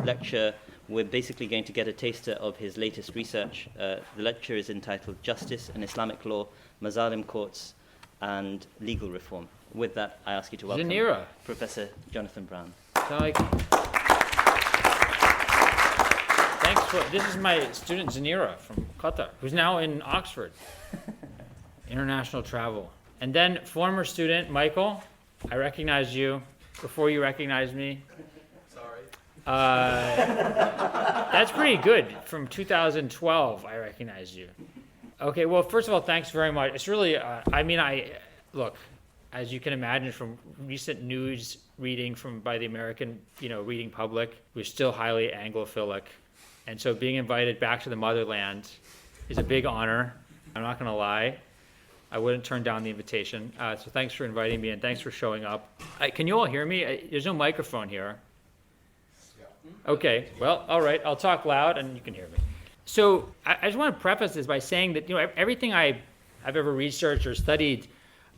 lecture, we're basically going to get a taster of his latest research. The lecture is entitled Justice and Islamic Law, Mazalim Courts and Legal Reform. With that, I ask you to welcome Professor Jonathan Brown. This is my student Zanira from Qatar, who's now in Oxford. International travel. And then former student Michael, I recognized you before you recognized me. Sorry. That's pretty good. From 2012, I recognized you. Okay, well, first of all, thanks very much. It's really, look, as you can imagine from recent news reading by the American, reading public, we're still highly Anglophilic. And so being invited back to the motherland is a big honor. I'm not going to lie. I wouldn't turn down the invitation. So thanks for inviting me and thanks for showing up. Can you all hear me? There's no microphone here. Okay, well, all right. I'll talk loud and you can hear me. So I just want to preface this by saying that, everything I've ever researched or studied,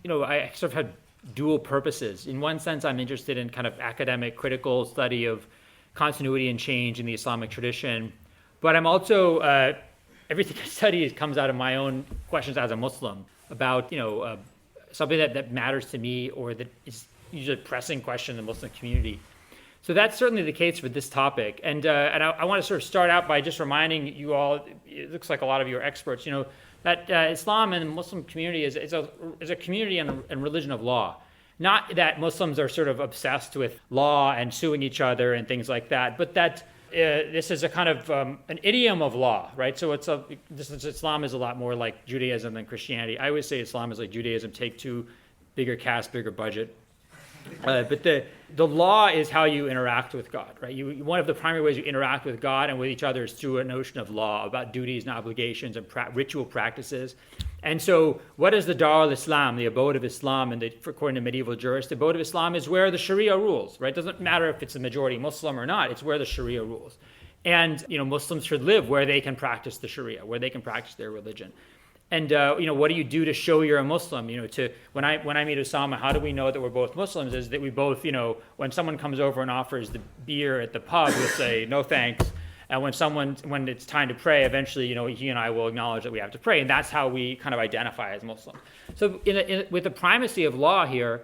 I sort of had dual purposes. In one sense, I'm interested in kind of academic, critical study of continuity and change in the Islamic tradition. But I'm also, everything I study comes out of my own questions as a Muslim about, something that matters to me or that is usually a pressing question in the Muslim community. So that's certainly the case for this topic. And I want to sort of start out by just reminding you all, it looks like a lot of you are experts, that Islam and the Muslim community is a community and religion of law. Not that Muslims are sort of obsessed with law and suing each other and things like that, but that this is a kind of an idiom of law, right? So Islam is a lot more like Judaism than Christianity. I always say Islam is like Judaism, take two, bigger caste, bigger budget. But the law is how you interact with God, right? One of the primary ways you interact with God and with each other is through a notion of law, about duties and obligations and ritual practices. And so what is the Dar al-Islam, the abode of Islam, and according to medieval jurists, the abode of Islam is where the Sharia rules, right? It doesn't matter if it's a majority Muslim or not, it's where the Sharia rules. And, Muslims should live where they can practice the Sharia, where they can practice their religion. And, what do you do to show you're a Muslim? When I meet Usaama, how do we know that we're both Muslims? Is that we both, when someone comes over and offers the beer at the pub, we'll say, no thanks. And when it's time to pray, eventually, he and I will acknowledge that we have to pray. And that's how we kind of identify as Muslim. So with the primacy of law here,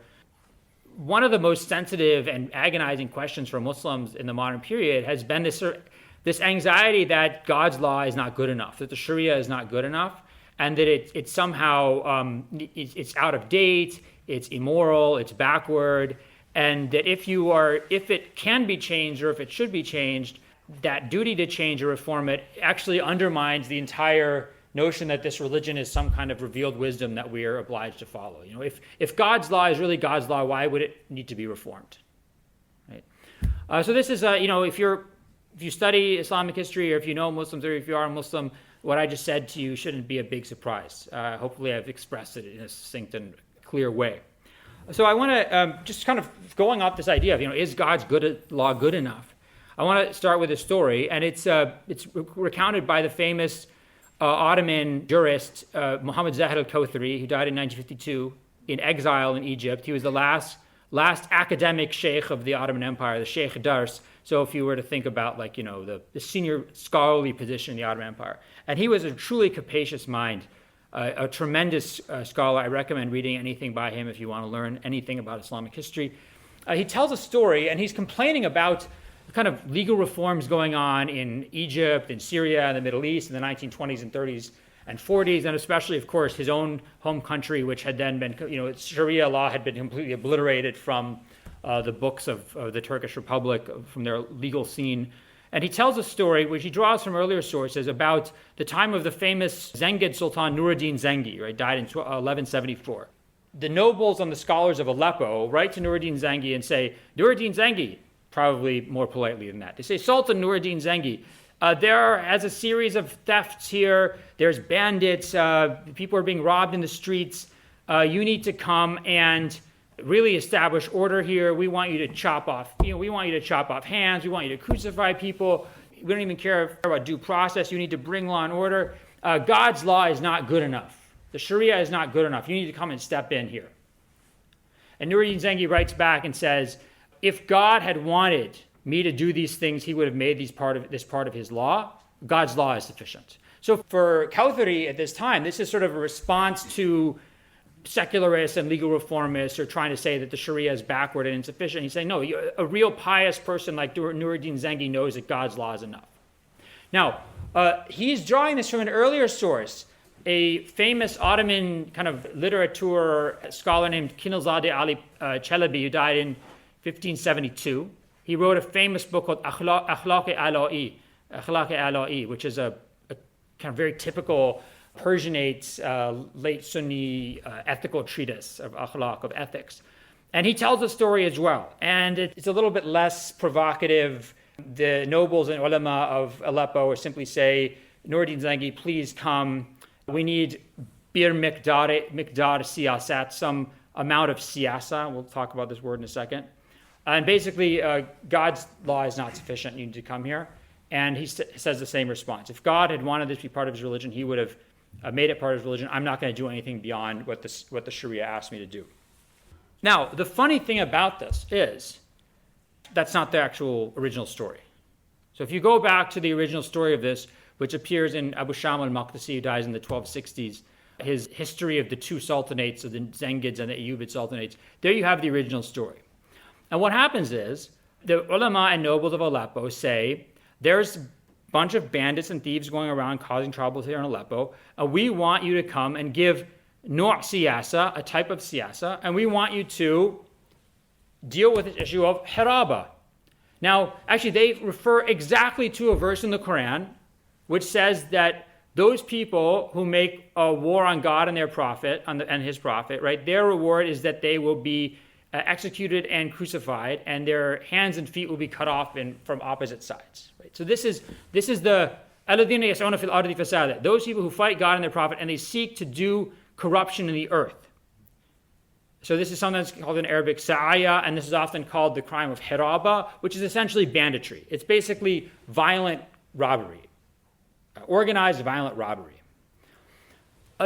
one of the most sensitive and agonizing questions for Muslims in the modern period has been this anxiety that God's law is not good enough, that the Sharia is not good enough, and that it's somehow it's out of date, it's immoral, it's backward, and that if it can be changed or if it should be changed, that duty to change or reform it actually undermines the entire notion that this religion is some kind of revealed wisdom that we are obliged to follow. If God's law is really God's law, why would it need to be reformed? Right. So this is if you study Islamic history or if you know Muslims or if you are a Muslim, what I just said to you shouldn't be a big surprise. Hopefully I've expressed it in a succinct and clear way. So I want to just kind of going off this idea of, is God's law good enough? I want to start with a story, and it's recounted by the famous Ottoman jurist Muhammad Zahid al-Kawthari, who died in 1952 in exile in Egypt. He was the last academic sheikh of the Ottoman Empire, the Sheikh Dars. So if you were to think about the senior scholarly position in the Ottoman Empire. And he was a truly capacious mind, a tremendous scholar. I recommend reading anything by him if you want to learn anything about Islamic history. He tells a story, and he's complaining about the kind of legal reforms going on in Egypt, in Syria, and the Middle East in the 1920s and 30s and 40s, and especially, of course, his own home country, which had then been, Sharia law had been completely obliterated from the books of the Turkish Republic, from their legal scene. And he tells a story, which he draws from earlier sources, about the time of the famous Zengid Sultan Nuruddin Zengi, right, died in 1174. The nobles and the scholars of Aleppo write to Nuruddin Zengi and say, Nuruddin Zengi, probably more politely than that. They say, Sultan Nuruddin Zengi, there is a series of thefts here. There's bandits. People are being robbed in the streets. You need to come and really establish order here. We want you to chop off, we want you to chop off hands. We want you to crucify people. We don't even care about due process. You need to bring law and order. God's law is not good enough. The Sharia is not good enough. You need to come and step in here. And Nuruddin Zengi writes back and says, if God had wanted me to do these things, he would have made this part of his law. God's law is sufficient. So for Kawthari at this time, this is sort of a response to secularists and legal reformists are trying to say that the Sharia is backward and insufficient. He's saying, no, a real pious person like Nuruddin Zengi knows that God's law is enough. Now, he's drawing this from an earlier source, a famous Ottoman kind of literature scholar named Kinalzadeh Ali Chalabi, who died in 1572. He wrote a famous book called Akhlaq-e-Ala'i, which is a kind of very typical Persianate, late Sunni ethical treatise of akhlaq, of ethics. And he tells a story as well. And it's a little bit less provocative. The nobles and ulama of Aleppo simply say, Nuruddin Zengi, please come. We need bir miqdar siyasat, some amount of siasa. We'll talk about this word in a second. And basically, God's law is not sufficient. You need to come here. And he says the same response. If God had wanted this to be part of his religion, he would have made it part of his religion. I'm not going to do anything beyond what the Sharia asked me to do. Now, the funny thing about this is that's not the actual original story. So if you go back to the original story of this, which appears in Abu Shama al-Maqdisi, who dies in the 1260s, his history of the two sultanates, of the Zengids and the Ayyubid sultanates, there you have the original story. And what happens is the ulama and nobles of Aleppo say, there's a bunch of bandits and thieves going around causing troubles here in Aleppo, and we want you to come and give Nur' siyasa, a type of siyasa, and we want you to deal with the issue of hiraba. Now, actually, they refer exactly to a verse in the Quran which says that those people who make a war on God and their prophet, and his prophet, right, their reward is that they will be executed and crucified, and their hands and feet will be cut off from opposite sides. Right? So this is the alladhina yas'una fil ardi fasada, those people who fight God and their prophet, and they seek to do corruption in the earth. So this is sometimes called in Arabic sa'aya, and this is often called the crime of hiraba, which is essentially banditry. It's basically violent robbery, organized violent robbery.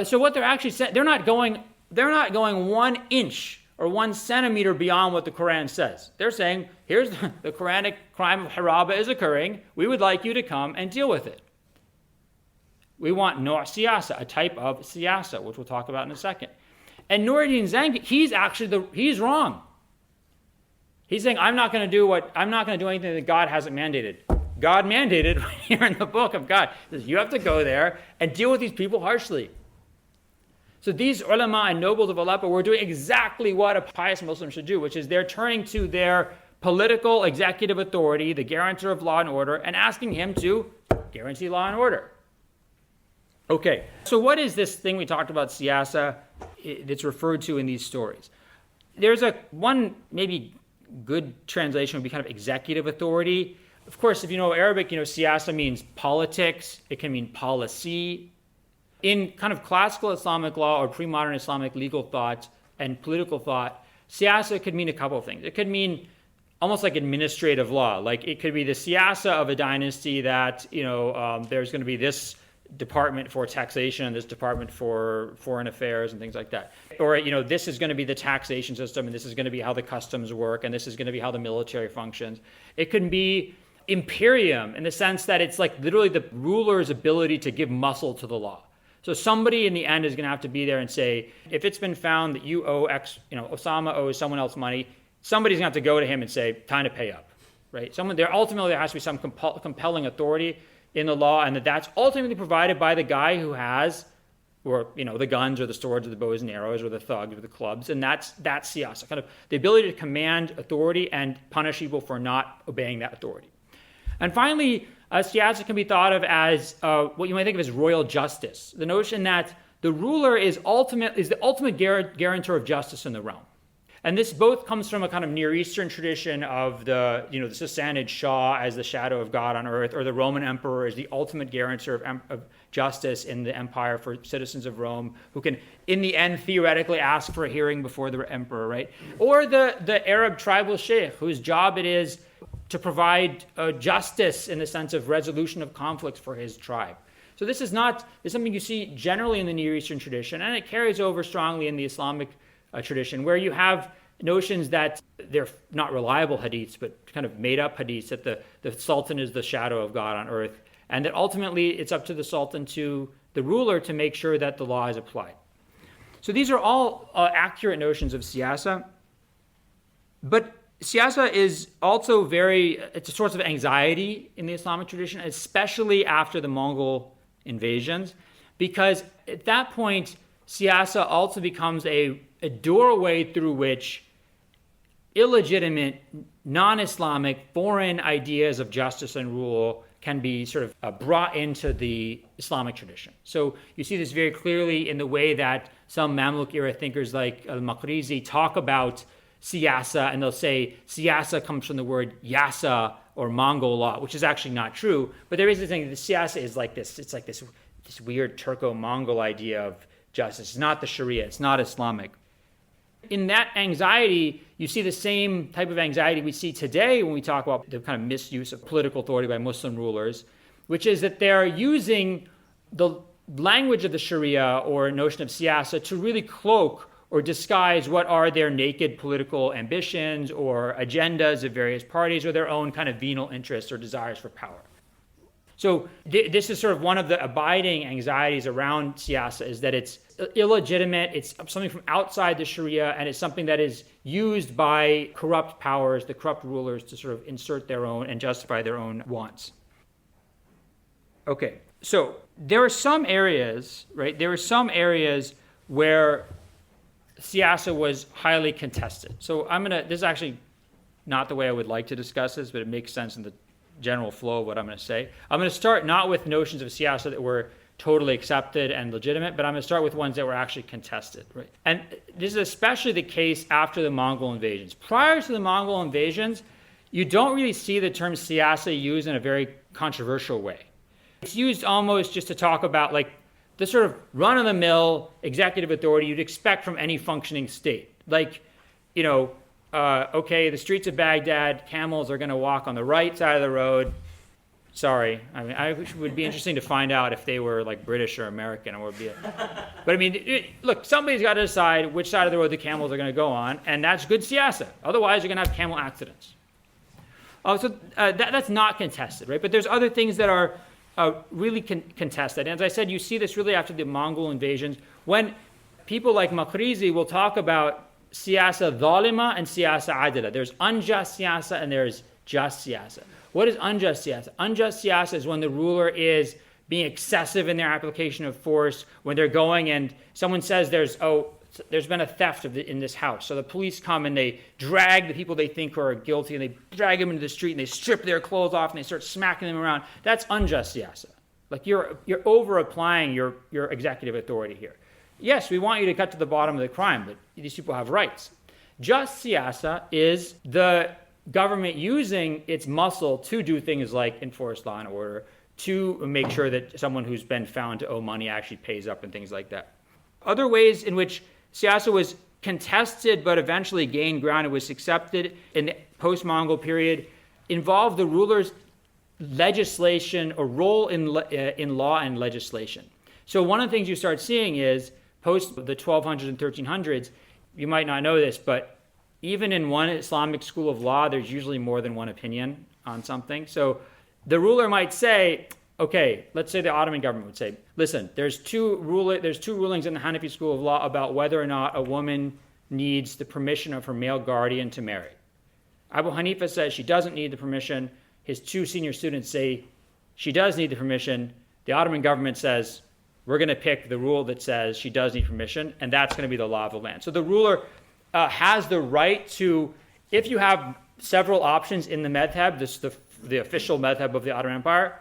So what they're actually saying, they're not going 1 inch or 1 centimeter beyond what the Quran says. They're saying, here's the Quranic crime of hiraba is occurring. We would like you to come and deal with it. We want Nur' siyasa, a type of siyasa, which we'll talk about in a second. And Nuruddin Zengi, he's wrong. He's saying, I'm not going to do anything that God hasn't mandated. God mandated right here in the book of God. He says, you have to go there and deal with these people harshly. So these ulama and nobles of Aleppo were doing exactly what a pious Muslim should do, which is they're turning to their political executive authority, the guarantor of law and order, and asking him to guarantee law and order. Okay, so what is this thing we talked about, siyasa, that's referred to in these stories? There's one maybe good translation would be kind of executive authority. Of course, if you know Arabic, siyasa means politics. It can mean policy. In kind of classical Islamic law or pre-modern Islamic legal thought and political thought, siyasa could mean a couple of things. It could mean almost like administrative law. Like it could be the siyasa of a dynasty that, there's going to be this department for taxation and this department for foreign affairs and things like that. Or, this is going to be the taxation system and this is going to be how the customs work and this is going to be how the military functions. It can be imperium in the sense that it's like literally the ruler's ability to give muscle to the law. So somebody in the end is going to have to be there and say, if it's been found that you owe X, Usaama owes someone else money, somebody's going to have to go to him and say, time to pay up, right? Ultimately there has to be some compelling authority in the law, and that's ultimately provided by the guy who has, the guns or the swords or the bows and arrows or the thugs or the clubs, and that's siyasa, kind of the ability to command authority and punish people for not obeying that authority. And finally, siyasa can be thought of as what you might think of as royal justice, the notion that the ruler is the ultimate guarantor of justice in the realm. And this both comes from a kind of Near Eastern tradition of the Sassanid Shah as the shadow of God on earth, or the Roman emperor as the ultimate guarantor of justice in the empire for citizens of Rome, who can, in the end, theoretically ask for a hearing before the emperor, right? Or the Arab tribal sheikh, whose job it is to provide justice in the sense of resolution of conflicts for his tribe. So this is something you see generally in the Near Eastern tradition, and it carries over strongly in the Islamic tradition, where you have notions that they're not reliable hadiths, but kind of made up hadiths, that the sultan is the shadow of God on earth, and that ultimately it's up to the sultan, to the ruler, to make sure that the law is applied. So these are all accurate notions of siasa. But siasa is also it's a source of anxiety in the Islamic tradition, especially after the Mongol invasions, because at that point, siasa also becomes a doorway through which illegitimate, non-Islamic, foreign ideas of justice and rule can be sort of brought into the Islamic tradition. So you see this very clearly in the way that some Mamluk-era thinkers like al-Maqrizi talk about siasa, and they'll say siasa comes from the word yasa, or Mongol law, which is actually not true. But there is this thing that siasa is like this. It's like this weird Turco-Mongol idea of justice. It's not the Sharia. It's not Islamic. In that anxiety, you see the same type of anxiety we see today when we talk about the kind of misuse of political authority by Muslim rulers, which is that they're using the language of the Sharia or notion of siasa to really cloak or disguise what are their naked political ambitions or agendas of various parties, or their own kind of venal interests or desires for power. So this is sort of one of the abiding anxieties around siasa, is that it's illegitimate, it's something from outside the Sharia, and it's something that is used by corrupt powers, the corrupt rulers, to sort of insert their own and justify their own wants. Okay, so there are some areas, right? There are some areas where siasa was highly contested. So this is actually not the way I would like to discuss this, but it makes sense in the general flow of what I'm going to say. I'm going to start not with notions of siasa that were totally accepted and legitimate, but I'm going to start with ones that were actually contested. Right? And this is especially the case after the Mongol invasions. Prior to the Mongol invasions, you don't really see the term siasa used in a very controversial way. It's used almost just to talk about like the sort of run-of-the-mill executive authority you'd expect from any functioning state. Like, okay, the streets of Baghdad, camels are going to walk on the right side of the road. Sorry, it would be interesting to find out if they were like British or American, but look, somebody's got to decide which side of the road the camels are going to go on, and that's good siasa. Otherwise, you're going to have camel accidents. That's not contested, right? But there's other things that are really contested. And as I said, you see this really after the Mongol invasions, when people like Maqrizi will talk about siasa dhalima and siasa adila. There's unjust siasa and there's just siasa. What is unjust siasa? Unjust siasa is when the ruler is being excessive in their application of force, when they're going and someone says there's been a theft in this house. So the police come and they drag the people they think are guilty, and they drag them into the street and they strip their clothes off and they start smacking them around. That's unjust siasa. Like you're over-applying your executive authority here. Yes, we want you to cut to the bottom of the crime, but these people have rights. Just siasa is the government using its muscle to do things like enforce law and order, to make sure that someone who's been found to owe money actually pays up and things like that. Other ways in which siasa was contested but eventually gained ground and was accepted in the post-Mongol period involved the ruler's legislation or role in law and legislation. So one of the things you start seeing is post the 1200s and 1300s, you might not know this, but even in one Islamic school of law, there's usually more than one opinion on something. So the ruler might say, okay, let's say the Ottoman government would say, listen, there's two rulings in the Hanafi school of law about whether or not a woman needs the permission of her male guardian to marry. Abu Hanifa says she doesn't need the permission. His two senior students say she does need the permission. The Ottoman government says, we're going to pick the rule that says she does need permission, and that's going to be the law of the land. So the ruler has the right to, if you have several options in the madhab, the official madhab of the Ottoman Empire,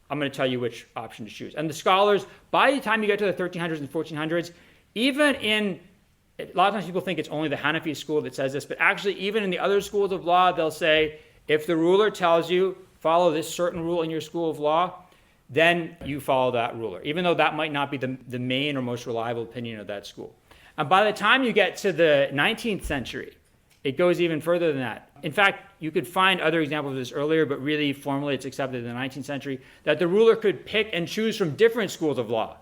I'm going to tell you which option to choose. And the scholars, by the time you get to the 1300s and 1400s, even in, a lot of times people think it's only the Hanafi school that says this, but actually even in the other schools of law, they'll say, if the ruler tells you, follow this certain rule in your school of law, then you follow that ruler, even though that might not be the main or most reliable opinion of that school. And by the time you get to the 19th century, it goes even further than that. In fact, you could find other examples of this earlier, but really formally it's accepted in the 19th century, that the ruler could pick and choose from different schools of law.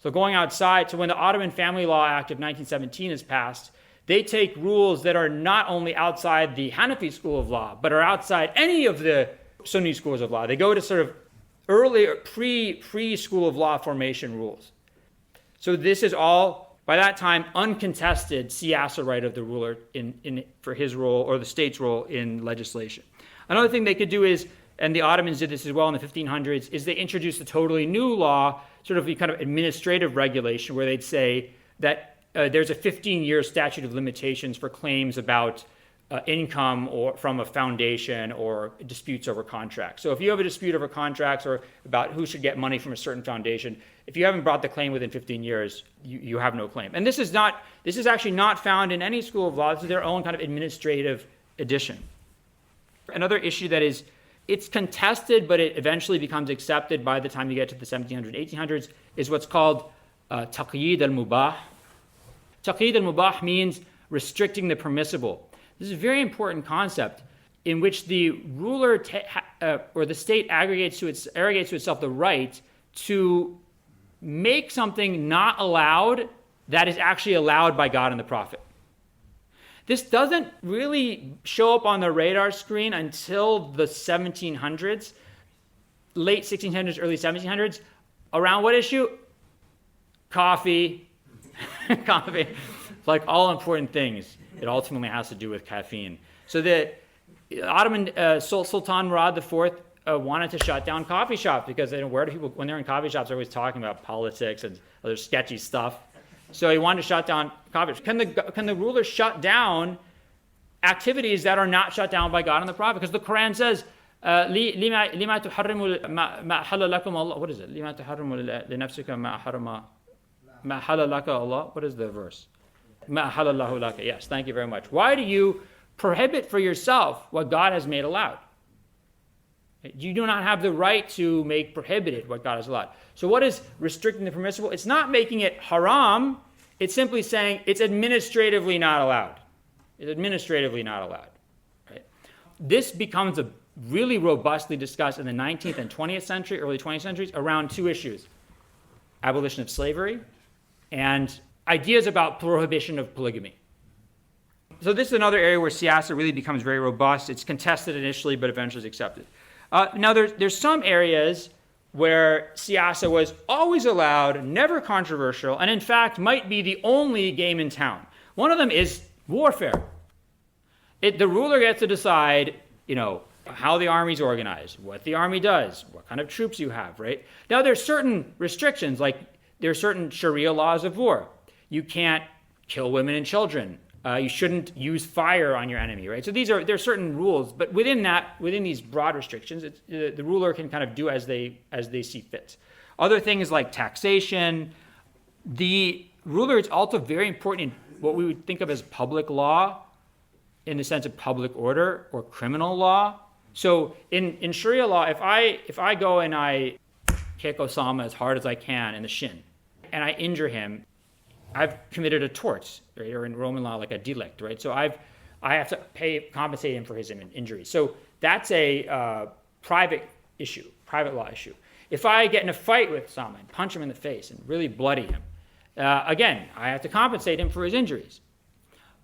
So going outside, so when the Ottoman Family Law Act of 1917 is passed, They take rules that are not only outside the Hanafi school of law, but are outside any of the Sunni schools of law. They go to sort of earlier, pre-school of law formation rules. So this is all, by that time, uncontested siasa right of the ruler for his role, or the state's role in legislation. Another thing they could do is, and the Ottomans did this as well in the 1500s, is they introduced a totally new law, sort of a kind of administrative regulation, where they'd say that there's a 15-year statute of limitations for claims about income or from a foundation or disputes over contracts. So if you have a dispute over contracts or about who should get money from a certain foundation, if you haven't brought the claim within 15 years, you have no claim. And this is actually not found in any school of law. This is their own kind of administrative addition. Another issue that is, it's contested, but it eventually becomes accepted by the time you get to the 1700s, 1800s, is what's called taqyid al-mubah. Taqyid al-mubah means restricting the permissible. This is a very important concept in which the ruler or the state arrogates to itself the right to make something not allowed that is actually allowed by God and the Prophet. This doesn't really show up on the radar screen until the 1700s, late 1600s, early 1700s. Around what issue? Coffee. Coffee. Like all important things, it ultimately has to do with caffeine. So the Ottoman Sultan Murad IV wanted to shut down coffee shops because where do people, when they're in coffee shops, they're always talking about politics and other sketchy stuff. So he wanted to shut down coffee shops. Can the ruler shut down activities that are not shut down by God and the Prophet? Because the Quran says, لِمَا تُحَرِّمُ مَا حَلَّ لَكُمْ اللَّهُ. What is it? لِمَا تُحَرِّمُ لِنَفْسِكَ مَا حَرَّمَ مَا حَلَّ لَكَ اللَّهُ. What is the verse? مَا حَلَّ اللَّهُ لَكَ. Yes, thank you very much. Why do you prohibit for yourself what God has made allowed? You do not have the right to make prohibited what God has allowed. So what is restricting the permissible? It's not making it haram. It's simply saying it's administratively not allowed. It's administratively not allowed. Right? This becomes a really robustly discussed in the 19th and 20th century, early 20th centuries, around two issues: abolition of slavery and ideas about prohibition of polygamy. So this is another area where siasa really becomes very robust. It's contested initially, but eventually is accepted. Now, there's some areas where siasa was always allowed, never controversial, and in fact might be the only game in town. One of them is warfare. The ruler gets to decide, how the army's organized, what the army does, what kind of troops you have, right? Now, there's certain restrictions, like there are certain Sharia laws of war. You can't kill women and children. You shouldn't use fire on your enemy, right? So there are certain rules, but within these broad restrictions, the ruler can kind of do as they see fit. Other things like taxation. The ruler is also very important in what we would think of as public law, in the sense of public order or criminal law. So in Sharia law, if I go and I kick Usaama as hard as I can in the shin, and I injure him, I've committed a tort, right? Or in Roman law, like a delict, right? So I have to compensate him for his injury. So that's a private issue, private law issue. If I get in a fight with someone, punch him in the face and really bloody him, again, I have to compensate him for his injuries.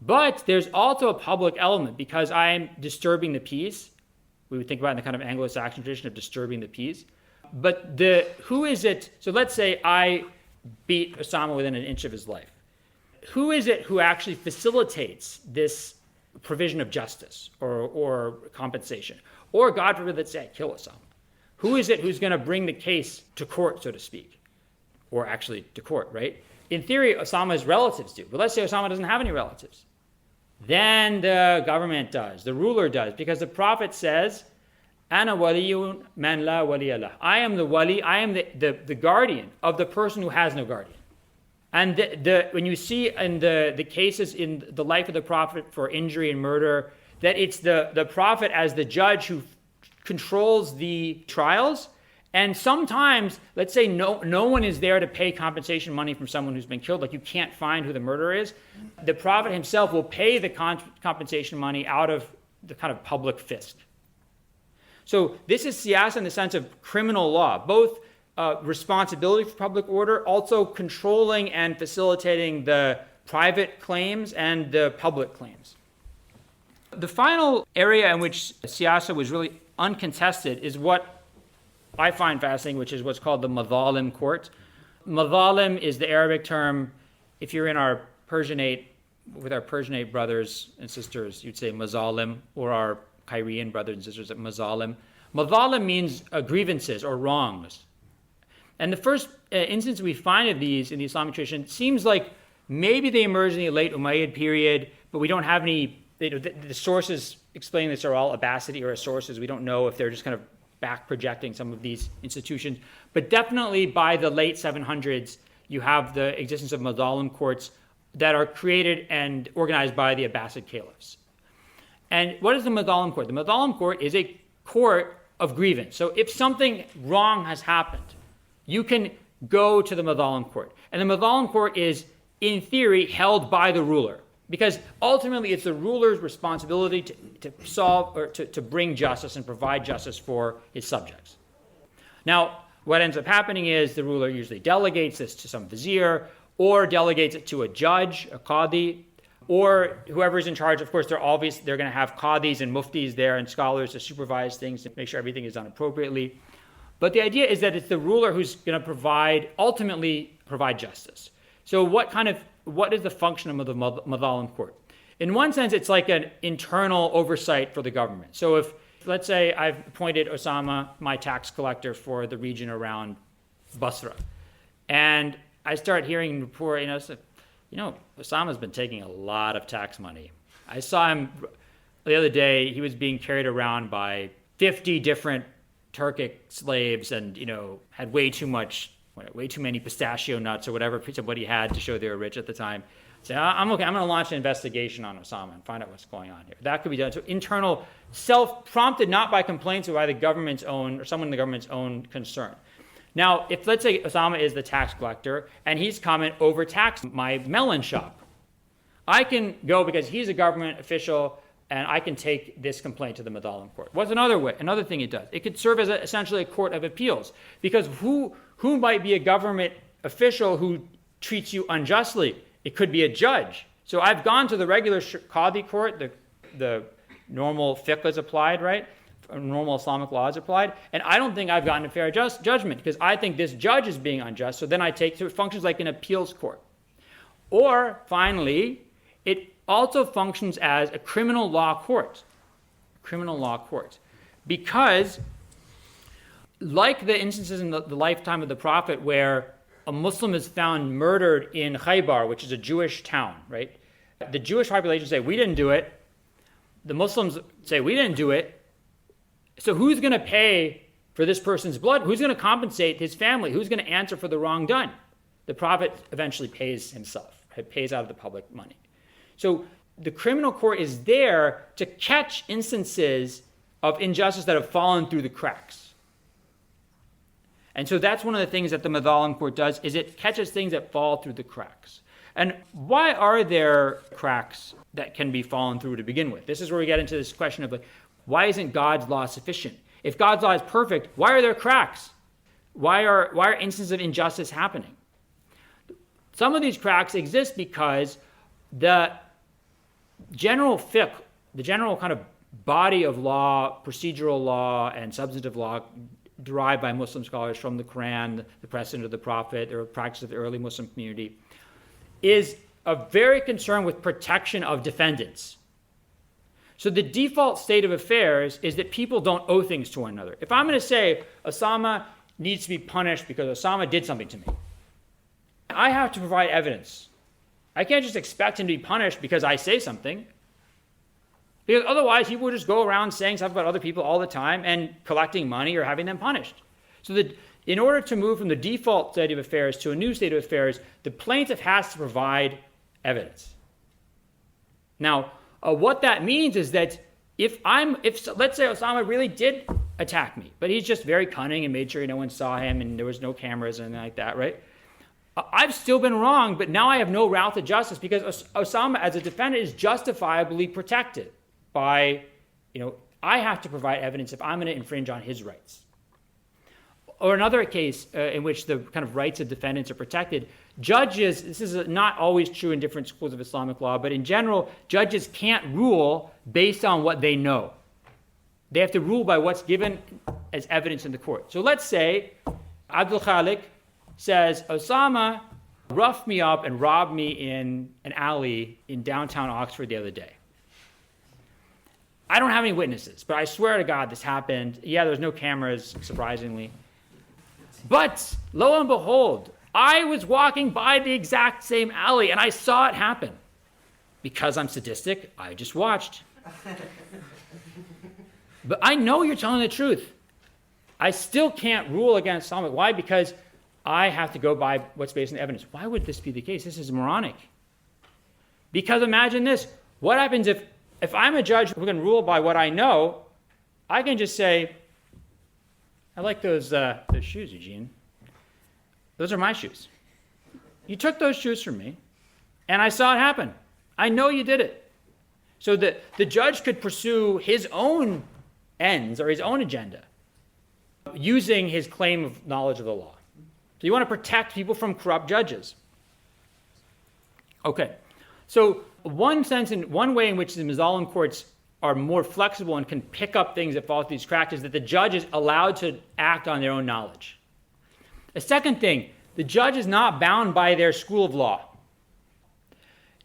But there's also a public element because I am disturbing the peace. We would think about it in the kind of Anglo-Saxon tradition of disturbing the peace. But who is it? So let's say I beat Usaama within an inch of his life. Who is it who actually facilitates this provision of justice or compensation? Or, God forbid, let's say I kill Usaama. Who is it who's going to bring the case to court, so to speak? Or actually to court, right? In theory, Osama's relatives do. But let's say Usaama doesn't have any relatives. Then the government does, the ruler does, because the Prophet says, Ana waliyun man la waliya lah. I am the wali, I am the guardian of the person who has no guardian. And when you see in the cases in the life of the Prophet for injury and murder, that it's the Prophet as the judge who controls the trials. And sometimes, let's say no one is there to pay compensation money from someone who's been killed, like you can't find who the murderer is. The Prophet himself will pay the compensation money out of the kind of public fisc. So this is siasa in the sense of criminal law, both responsibility for public order, also controlling and facilitating the private claims and the public claims. The final area in which siasa was really uncontested is what I find fascinating, which is what's called the Mazalim court. Mazalim is the Arabic term. If you're in our Persianate, with our Persianate brothers and sisters, you'd say Mazalim, or our Cairene brothers and sisters at Mazalim. Mazalim means grievances or wrongs. And the first instance we find of these in the Islamic tradition seems like maybe they emerged in the late Umayyad period, but we don't have any, the sources explaining this are all Abbasid era sources. We don't know if they're just kind of back projecting some of these institutions. But definitely by the late 700s, you have the existence of Mazalim courts that are created and organized by the Abbasid caliphs. And what is the Mazalim court? The Mazalim court is a court of grievance. So if something wrong has happened, you can go to the Mazalim court. And the Mazalim court is, in theory, held by the ruler. Because ultimately it's the ruler's responsibility to solve or to bring justice and provide justice for his subjects. Now, what ends up happening is the ruler usually delegates this to some vizier, or delegates it to a judge, a qadi, or whoever's in charge. Of course, they're going to have qadis and muftis there and scholars to supervise things to make sure everything is done appropriately. But the idea is that it's the ruler who's going to ultimately provide justice. So what is the function of the Mazalim court? In one sense, it's like an internal oversight for the government. So if, let's say, I've appointed Usaama, my tax collector for the region around Basra, and I start hearing report, Usaama's been taking a lot of tax money. I saw him the other day. He was being carried around by 50 different Turkic slaves, and had way too many pistachio nuts or whatever somebody had to show they were rich at the time. So I'm okay. I'm going to launch an investigation on Usaama and find out what's going on here. That could be done. So internal, self-prompted, not by complaints, but by the government's own or someone in the government's own concern. Now, if let's say Usaama is the tax collector and he's come and overtaxed my melon shop, I can go because he's a government official and I can take this complaint to the Mazalim court. What's another thing it does? It could serve as essentially a court of appeals, because who might be a government official who treats you unjustly? It could be a judge. So I've gone to the regular qadi court, the normal fiqh is applied, right? Normal Islamic law is applied, and I don't think I've gotten a fair judgment because I think this judge is being unjust, so then so it functions like an appeals court. Or, finally, it also functions as a criminal law court. Because, like the instances in the lifetime of the Prophet where a Muslim is found murdered in Khaybar, which is a Jewish town, right? The Jewish population say, we didn't do it. The Muslims say, we didn't do it. So who's going to pay for this person's blood? Who's going to compensate his family? Who's going to answer for the wrong done? The Prophet eventually pays himself. It pays out of the public money. So the criminal court is there to catch instances of injustice that have fallen through the cracks. And so that's one of the things that the Mazalim court does, is it catches things that fall through the cracks. And why are there cracks that can be fallen through to begin with? This is where we get into this question of why isn't God's law sufficient? If God's law is perfect, why are there cracks? Why are instances of injustice happening? Some of these cracks exist because the general fiqh, the general kind of body of law, procedural law, and substantive law derived by Muslim scholars from the Quran, the precedent of the Prophet, the practice of the early Muslim community, is a very concern with protection of defendants. So the default state of affairs is that people don't owe things to one another. If I'm going to say Usaama needs to be punished because Usaama did something to me, I have to provide evidence. I can't just expect him to be punished because I say something. Because otherwise he would just go around saying stuff about other people all the time and collecting money or having them punished. So that in order to move from the default state of affairs to a new state of affairs, the plaintiff has to provide evidence. Now, what that means is that if let's say Usaama really did attack me, but he's just very cunning and made sure no one saw him and there was no cameras or anything like that, right? I've still been wrong, but now I have no route to justice because Usaama as a defendant is justifiably protected by, I have to provide evidence if I'm going to infringe on his rights. Or another case in which the kind of rights of defendants are protected, judges, this is not always true in different schools of Islamic law, but in general, judges can't rule based on what they know. They have to rule by what's given as evidence in the court. So let's say Abdul Khalik says, Usaama roughed me up and robbed me in an alley in downtown Oxford the other day. I don't have any witnesses, but I swear to God this happened. Yeah, there's no cameras, surprisingly. But lo and behold, I was walking by the exact same alley and I saw it happen. Because I'm sadistic, I just watched. But I know you're telling the truth. I still can't rule against Islamic. Why? Because I have to go by what's based on evidence. Why would this be the case? This is moronic. Because imagine this. What happens if I'm a judge who can rule by what I know? I can just say, I like those shoes, Eugene. Those are my shoes. You took those shoes from me, and I saw it happen. I know you did it. So the judge could pursue his own ends or his own agenda using his claim of knowledge of the law. So you want to protect people from corrupt judges. Okay. So one way in which the Mazalim courts are more flexible and can pick up things that fall through these cracks is that the judge is allowed to act on their own knowledge. A second thing, the judge is not bound by their school of law.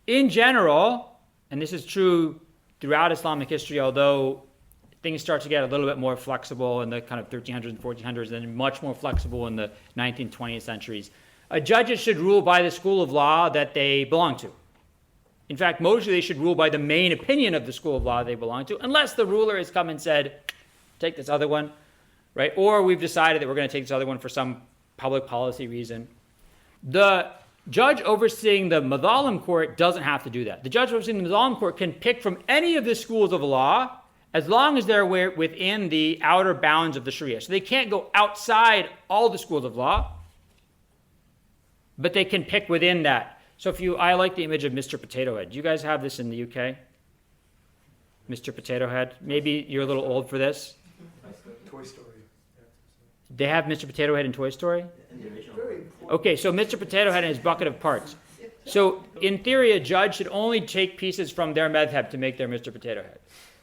In general, and this is true throughout Islamic history, although things start to get a little bit more flexible in the kind of 1300s and 1400s and much more flexible in the 19th, 20th centuries, judges should rule by the school of law that they belong to. In fact, mostly they should rule by the main opinion of the school of law they belong to, unless the ruler has come and said, take this other one, right? Or we've decided that we're going to take this other one for some public policy reason. The judge overseeing the Mazalim court doesn't have to do that. The judge overseeing the Mazalim court can pick from any of the schools of law as long as they're within the outer bounds of the Sharia. So they can't go outside all the schools of law, but they can pick within that. So I like the image of Mr. Potato Head. Do you guys have this in the UK? Mr. Potato Head? Maybe you're a little old for this. Toy Story. They have Mr. Potato Head in Toy Story? Okay, so Mr. Potato Head and his bucket of parts. So in theory, a judge should only take pieces from their madhab to make their Mr. Potato Head.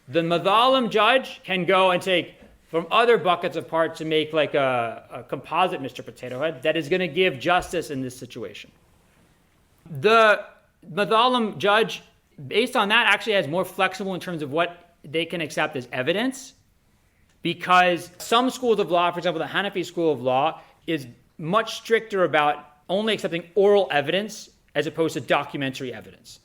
The Mazalim judge can go and take from other buckets of parts to make like a composite Mr. Potato Head that is going to give justice in this situation. The Mazalim judge, based on that, actually has more flexible in terms of what they can accept as evidence, because some schools of law, for example, the Hanafi school of law, is much stricter about only accepting oral evidence as opposed to documentary evidence.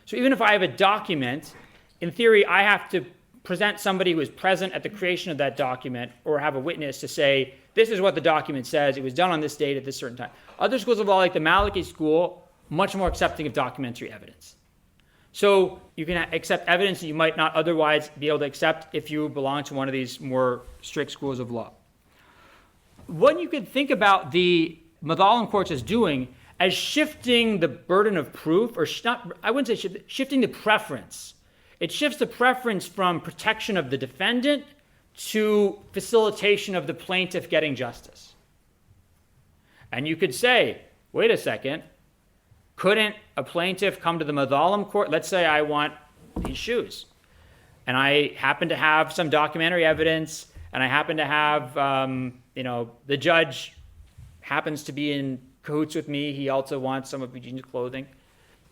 So even if I have a document, in theory, I have to present somebody who is present at the creation of that document or have a witness to say, this is what the document says, it was done on this date at this certain time. Other schools of law, like the Maliki school, much more accepting of documentary evidence. So you can accept evidence that you might not otherwise be able to accept if you belong to one of these more strict schools of law. What you could think about the Mazalim courts as doing as shifting the burden of proof, or I wouldn't say shifting the preference. It shifts the preference from protection of the defendant to facilitation of the plaintiff getting justice. And you could say, wait a second, couldn't a plaintiff come to the Mazalim court? Let's say I want these shoes, and I happen to have some documentary evidence, and I happen to have, the judge happens to be in cahoots with me. He also wants some of Eugene's clothing.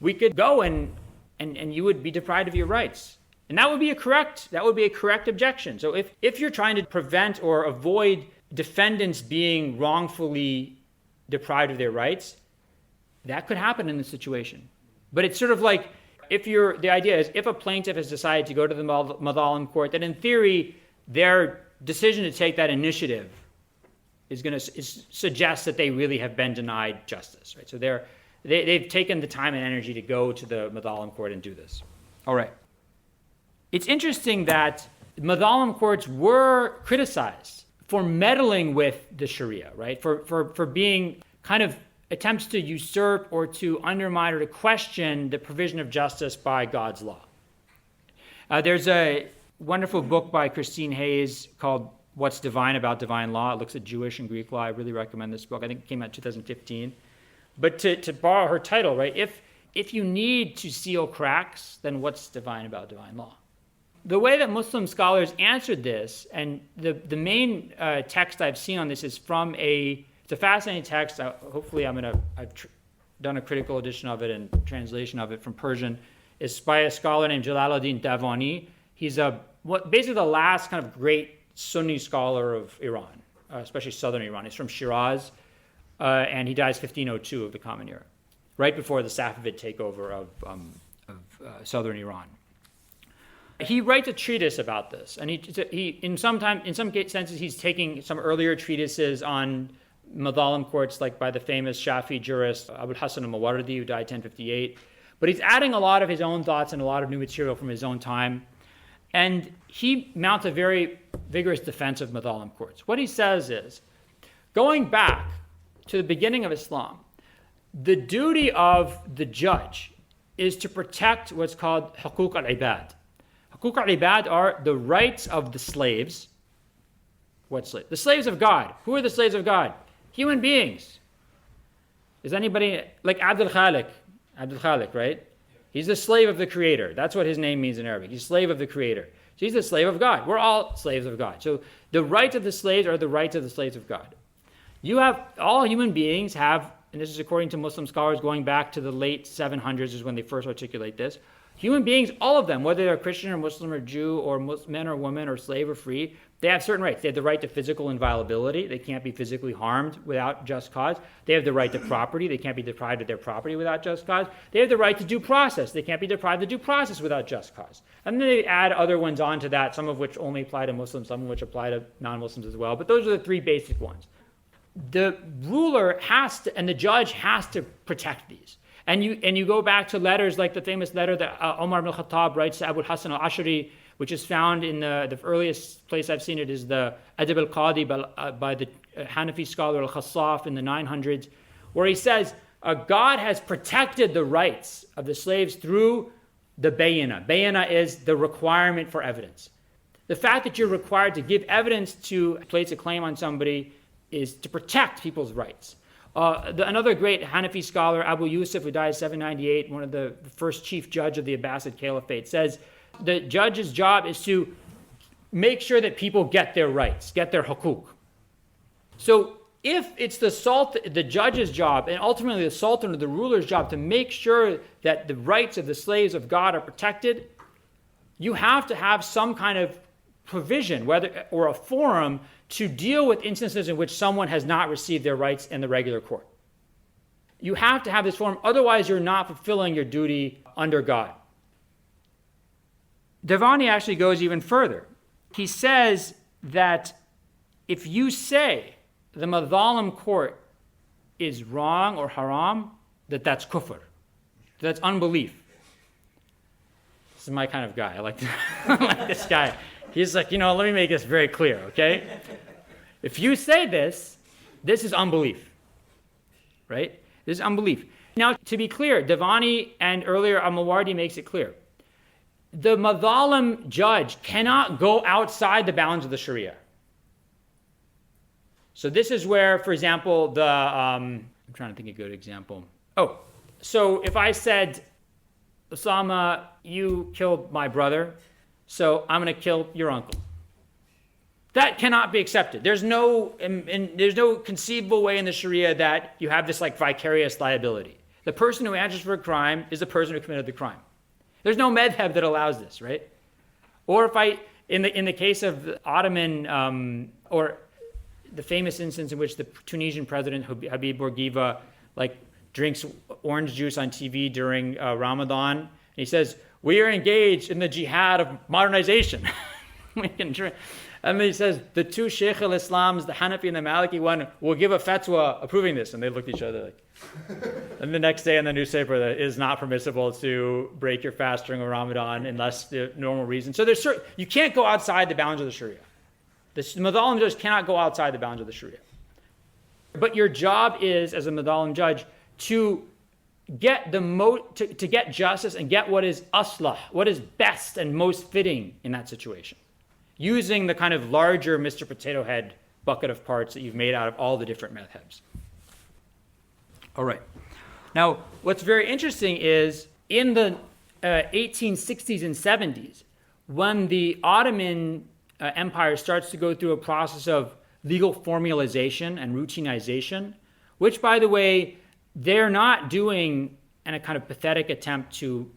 We could go and you would be deprived of your rights. And that would be a correct objection. So if you're trying to prevent or avoid defendants being wrongfully deprived of their rights, that could happen in this situation. But it's sort of like the idea is if a plaintiff has decided to go to the Mazalim court, then in theory, their decision to take that initiative is going to suggest that they really have been denied justice, right? So they've taken the time and energy to go to the Mazalim court and do this. All right. It's interesting that Mazalim courts were criticized for meddling with the Sharia, right? For being kind of attempts to usurp or to undermine or to question the provision of justice by God's law. There's a wonderful book by Christine Hayes called What's Divine About Divine Law. It looks at Jewish and Greek law. I really recommend this book. I think it came out in 2015. But to borrow her title, right, if you need to seal cracks, then what's divine about divine law? The way that Muslim scholars answered this, and the main text I've seen on this is from it's a fascinating text. Hopefully I've done a critical edition of it and translation of it from Persian. It's by a scholar named Jalaluddin Davani. He's basically the last kind of great Sunni scholar of Iran, especially southern Iran. He's from Shiraz, and he dies 1502 of the Common Era, right before the Safavid takeover of southern Iran. He writes a treatise about this, and he in some senses he's taking some earlier treatises on Mazalim courts, like by the famous Shafi jurist Abul Hasan al-Mawardi, who died 1058. But he's adding a lot of his own thoughts and a lot of new material from his own time. And he mounts a very vigorous defense of Mazalim courts. What he says is, going back to the beginning of Islam, the duty of the judge is to protect what's called huquq al-ibad. Huquq al-ibad are the rights of the slaves. What slaves? The slaves of God. Who are the slaves of God? Human beings. Is anybody like Abdul Khalik, right? He's the slave of the Creator. That's what his name means in Arabic. He's slave of the Creator. So he's the slave of God. We're all slaves of God. So the rights of the slaves are the rights of the slaves of God. All human beings have, and this is according to Muslim scholars going back to the late 700s is when they first articulate this. Human beings, all of them, whether they're Christian or Muslim or Jew or men or women or slave or free, they have certain rights. They have the right to physical inviolability. They can't be physically harmed without just cause. They have the right to property. They can't be deprived of their property without just cause. They have the right to due process. They can't be deprived of due process without just cause. And then they add other ones onto that, some of which only apply to Muslims, some of which apply to non-Muslims as well. But those are the three basic ones. The ruler has to, and the judge has to protect these. And you go back to letters like the famous letter that Omar ibn al-Khattab writes to Abu al-Hasan al-Ashari, which is found in the earliest place I've seen it is the Adab al-Qadi by the Hanafi scholar al-Khassaf in the 900s, where he says, God has protected the rights of the slaves through the bayina. Bayina is the requirement for evidence. The fact that you're required to give evidence to place a claim on somebody is to protect people's rights. Another great Hanafi scholar, Abu Yusuf, who died in 798, one of the first chief judge of the Abbasid Caliphate, says the judge's job is to make sure that people get their rights, get their hukuk. So if it's the judge's job, and ultimately the sultan or the ruler's job, to make sure that the rights of the slaves of God are protected, you have to have some kind of provision, or a forum to deal with instances in which someone has not received their rights in the regular court. You have to have this forum, otherwise you're not fulfilling your duty under God. Davani actually goes even further. He says that if you say the Mazalim court is wrong or haram, that's kufr, that's unbelief. This is my kind of guy. I like this guy. He's like, let me make this very clear, okay? If you say this is unbelief, right? This is unbelief. Now, to be clear, Davani and earlier al-Mawardi makes it clear. The Mazalim judge cannot go outside the bounds of the Sharia. So this is where, for example, I'm trying to think of a good example. So if I said, Usaama, you killed my brother, so I'm going to kill your uncle. That cannot be accepted. There's no conceivable way in the Sharia that you have this like vicarious liability. The person who answers for a crime is the person who committed the crime. There's no madhab that allows this, right? Or if in the case of the Ottoman, or the famous instance in which the Tunisian president Habib Bourguiba drinks orange juice on TV during Ramadan, and he says, "We are engaged in the jihad of modernization." We can drink. And then he says, the two Sheikh al-Islams, the Hanafi and the Maliki one, will give a fatwa approving this. And they looked at each other like. And the next day in the newspaper, that it is not permissible to break your fast during a Ramadan unless the normal reason. So you can't go outside the bounds of the Sharia. The Mazalim judge cannot go outside the bounds of the Sharia. But your job is, as a Mazalim judge, to get to get justice and get what is aslah, what is best and most fitting in that situation. using the kind of larger Mr. Potato Head bucket of parts that you've made out of all the different madhabs. All right. Now, what's very interesting is in the 1860s and 70s, when the Ottoman Empire starts to go through a process of legal formalization and routinization, which, by the way, they're not doing in a kind of pathetic attempt to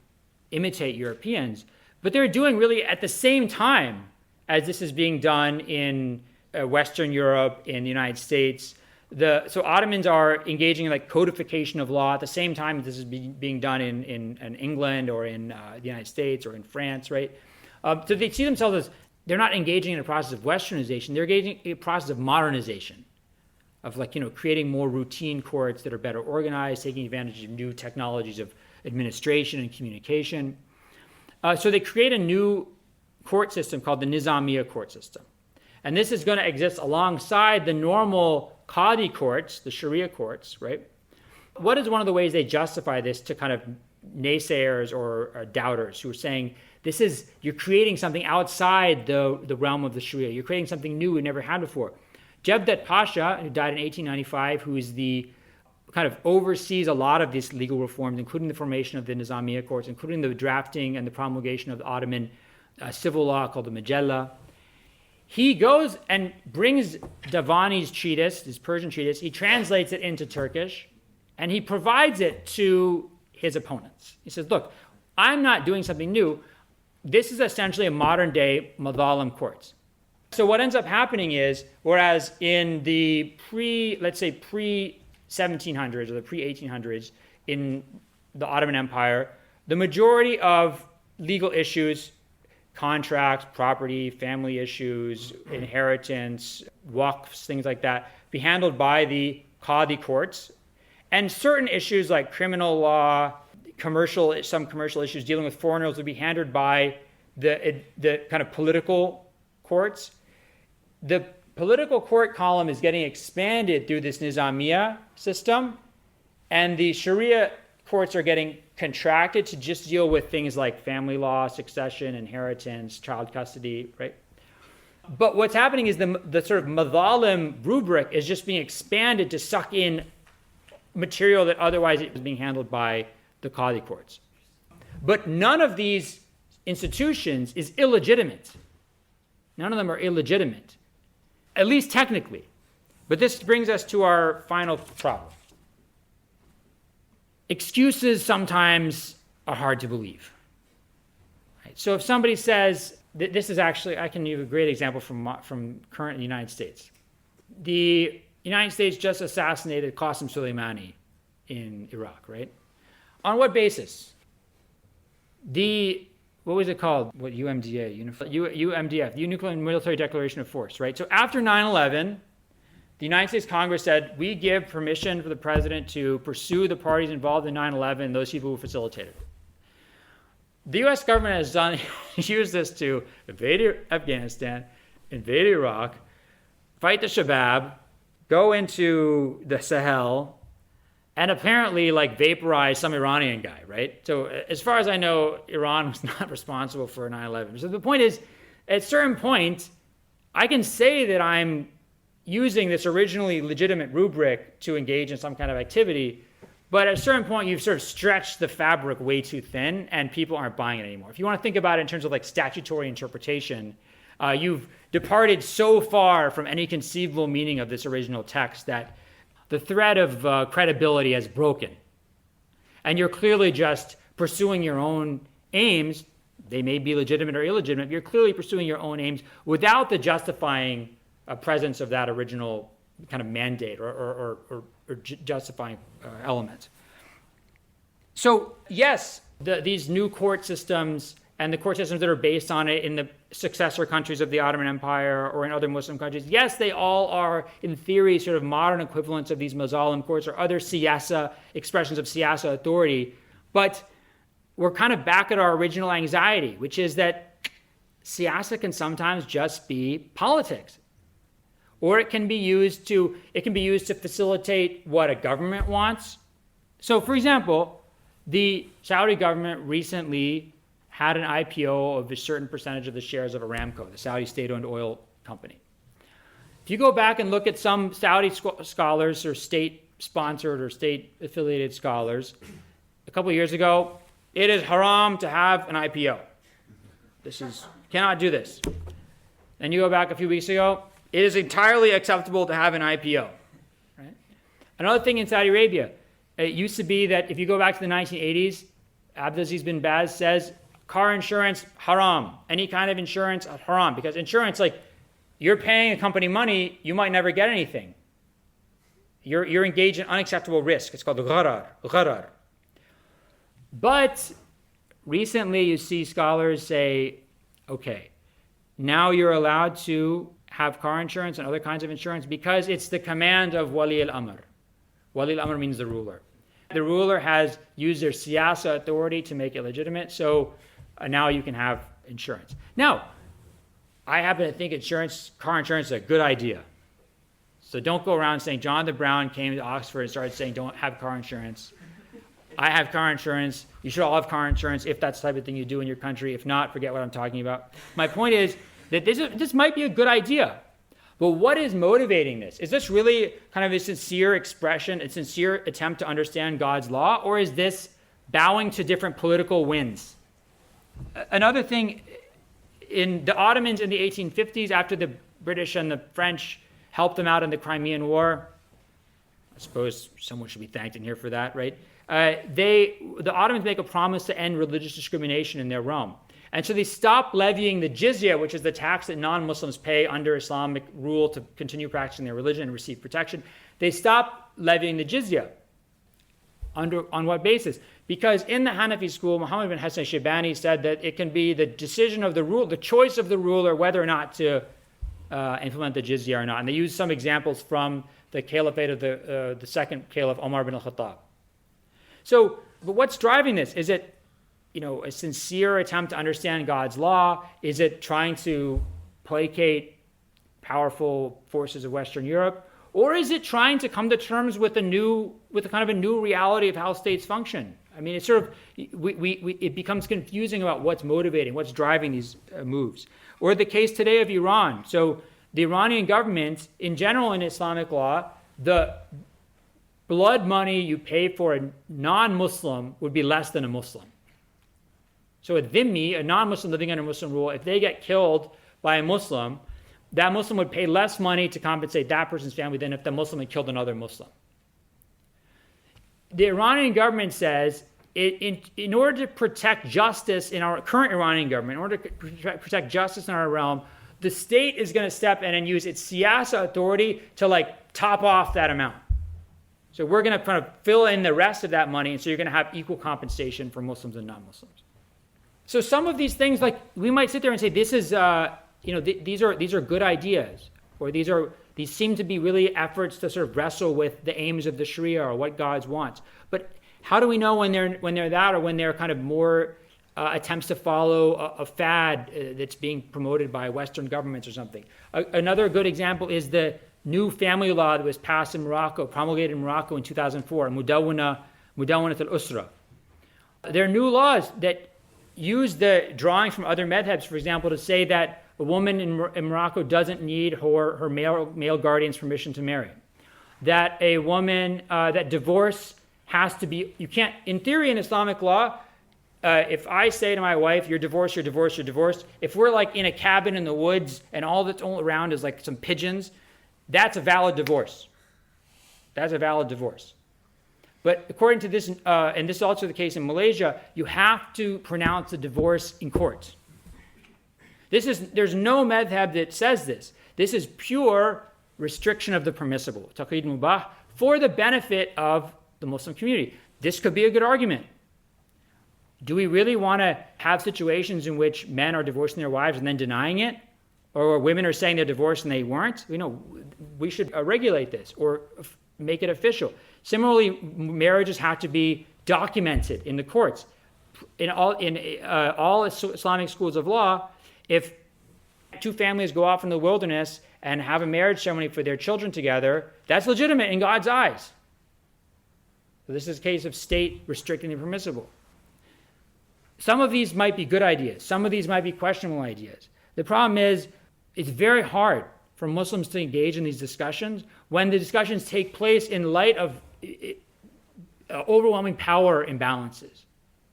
imitate Europeans, but they're doing really at the same time as this is being done in Western Europe, in the United States. So Ottomans are engaging in like codification of law at the same time that this is being done in England or in the United States or in France, right? So they see themselves as they're not engaging in a process of westernization, they're engaging in a process of modernization, of like, creating more routine courts that are better organized, taking advantage of new technologies of administration and communication. So they create a new court system called the Nizamiya court system. And this is going to exist alongside the normal Qadi courts, the Sharia courts, right? What is one of the ways they justify this to kind of naysayers or doubters who are saying, you're creating something outside the realm of the Sharia. You're creating something new we never had before. Jevdet Pasha, who died in 1895, who is the kind of oversees a lot of these legal reforms, including the formation of the Nizamiya courts, including the drafting and the promulgation of the Ottoman civil law called the Majella. He goes and brings Davani's treatise, his Persian treatise, he translates it into Turkish, and he provides it to his opponents. He says, look, I'm not doing something new. This is essentially a modern-day Mazalim courts. So what ends up happening is, whereas in the pre-1700s or the pre-1800s in the Ottoman Empire, the majority of legal issues, contracts, property, family issues, inheritance, waqfs, things like that, be handled by the Qadi courts. And certain issues like criminal law, some commercial issues dealing with foreigners would be handled by the kind of political courts. The political court column is getting expanded through this Nizamiya system, and the Sharia courts are getting contracted to just deal with things like family law, succession, inheritance, child custody, right? But what's happening is the sort of Mazalim rubric is just being expanded to suck in material that otherwise is being handled by the Qadi courts. But none of these institutions is illegitimate. None of them are illegitimate, at least technically. But this brings us to our final problem. Excuses sometimes are hard to believe. Right? So if somebody says, this is actually, I can give a great example from current United States. The United States just assassinated Qasem Soleimani in Iraq, right? On what basis? What was it called? UMDA, UMDF, the Nuclear and Military Declaration of Force, right? So after 9/11, the United States Congress said, we give permission for the president to pursue the parties involved in 9/11, those people who facilitated it. The U.S. government has used this to invade Afghanistan, invade Iraq, fight the Shabab, go into the Sahel, and apparently vaporize some Iranian guy, right? So as far as I know, Iran was not responsible for 9/11. So the point is, at a certain point, I can say that I'm using this originally legitimate rubric to engage in some kind of activity, but at a certain point, you've sort of stretched the fabric way too thin, and people aren't buying it anymore. If you want to think about it in terms of statutory interpretation, you've departed so far from any conceivable meaning of this original text that the thread of credibility has broken. And you're clearly just pursuing your own aims. They may be legitimate or illegitimate. You're clearly pursuing your own aims without the justifying presence of that original kind of mandate or justifying element. So yes, these new court systems and the court systems that are based on it in the successor countries of the Ottoman Empire or in other Muslim countries, yes, they all are, in theory, sort of modern equivalents of these Mazalim courts or other siasa, expressions of siasa authority. But we're kind of back at our original anxiety, which is that siasa can sometimes just be politics. Or it can be used to facilitate what a government wants. So, for example, the Saudi government recently had an IPO of a certain percentage of the shares of Aramco, the Saudi state-owned oil company. If you go back and look at some Saudi scholars or state-sponsored or state-affiliated scholars, a couple of years ago, it is haram to have an IPO. Cannot do this. Then you go back a few weeks ago, it is entirely acceptable to have an IPO. Right? Another thing in Saudi Arabia, it used to be that if you go back to the 1980s, Abdulaziz bin Baz says, car insurance, haram. Any kind of insurance, haram. Because insurance, like, you're paying a company money, you might never get anything. You're engaged in unacceptable risk. It's called gharar. But recently you see scholars say, okay, now you're allowed to have car insurance and other kinds of insurance because it's the command of Wali al-Amr. Wali al-Amr means the ruler. The ruler has used their siasa authority to make it legitimate, so now you can have insurance. Now, I happen to think car insurance is a good idea. So don't go around saying Jonathan Brown came to Oxford and started saying don't have car insurance. I have car insurance. You should all have car insurance if that's the type of thing you do in your country. If not, forget what I'm talking about. My point is that this might be a good idea. But what is motivating this? Is this really kind of a sincere expression, a sincere attempt to understand God's law? Or is this bowing to different political winds? Another thing, in the Ottomans in the 1850s, after the British and the French helped them out in the Crimean War, I suppose someone should be thanked in here for that, right? The Ottomans make a promise to end religious discrimination in their realm. And so they stop levying the jizya, which is the tax that non-Muslims pay under Islamic rule to continue practicing their religion and receive protection. They stop levying the jizya. On what basis? Because in the Hanafi school, Muhammad bin Hassan Shaybani said that it can be the decision of the choice of the ruler whether or not to implement the jizya or not. And they use some examples from the caliphate of the second caliph, Omar bin al-Khattab. So, but what's driving this? Is it, a sincere attempt to understand God's law? Is it trying to placate powerful forces of Western Europe? Or is it trying to come to terms with a kind of a new reality of how states function? I mean, it's sort of, it becomes confusing about what's motivating, what's driving these moves. Or the case today of Iran. So the Iranian government, in general in Islamic law, the blood money you pay for a non-Muslim would be less than a Muslim. So a dhimmi, a non-Muslim living under Muslim rule, if they get killed by a Muslim, that Muslim would pay less money to compensate that person's family than if the Muslim had killed another Muslim. The Iranian government says, in order to protect justice in our current Iranian government, in order to protect justice in our realm, the state is going to step in and use its siasa authority to top off that amount. So we're going to kind of fill in the rest of that money, and so you're going to have equal compensation for Muslims and non-Muslims. So some of these things, we might sit there and say, this is, these are good ideas, or these seem to be really efforts to sort of wrestle with the aims of the Sharia or what God wants. But how do we know when they're that, or when they're kind of more attempts to follow a fad that's being promoted by Western governments or something? Another good example is the new family law that was passed in Morocco, promulgated in Morocco in 2004, Mudawwanat al-Usra. There are new laws that use the drawings from other madhabs, for example, to say that a woman in Morocco doesn't need her male guardian's permission to marry. That a woman, that divorce has to be, you can't, in theory in Islamic law, if I say to my wife, you're divorced, you're divorced, you're divorced, if we're in a cabin in the woods and all that's all around is some pigeons, that's a valid divorce. That's a valid divorce. But according to this, and this is also the case in Malaysia, you have to pronounce the divorce in court. There's no madhab that says this. This is pure restriction of the permissible, taqid mubah, for the benefit of the Muslim community. This could be a good argument. Do we really want to have situations in which men are divorcing their wives and then denying it? Or women are saying they're divorced and they weren't? We should regulate this or make it official. Similarly, marriages have to be documented in the courts. In all Islamic schools of law, if two families go off in the wilderness and have a marriage ceremony for their children together, that's legitimate in God's eyes. So this is a case of state restricting the permissible. some of these might be good ideas. Some of these might be questionable ideas. The problem is it's very hard for Muslims to engage in these discussions when the discussions take place in light of overwhelming power imbalances.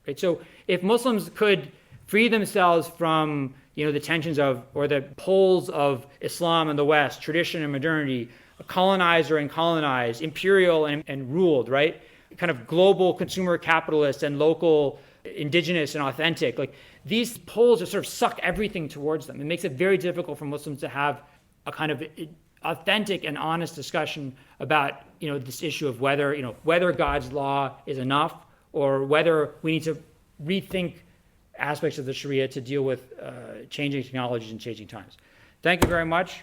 Right? So if Muslims could free themselves from the tensions of, or the poles of Islam and the West, tradition and modernity, colonizer and colonized, imperial and ruled, right? Kind of global consumer capitalist and local indigenous and authentic. Like these poles just sort of suck everything towards them. It makes it very difficult for Muslims to have a kind of authentic and honest discussion about this issue of whether God's law is enough or whether we need to rethink aspects of the Sharia to deal with changing technologies and changing times. Thank you very much.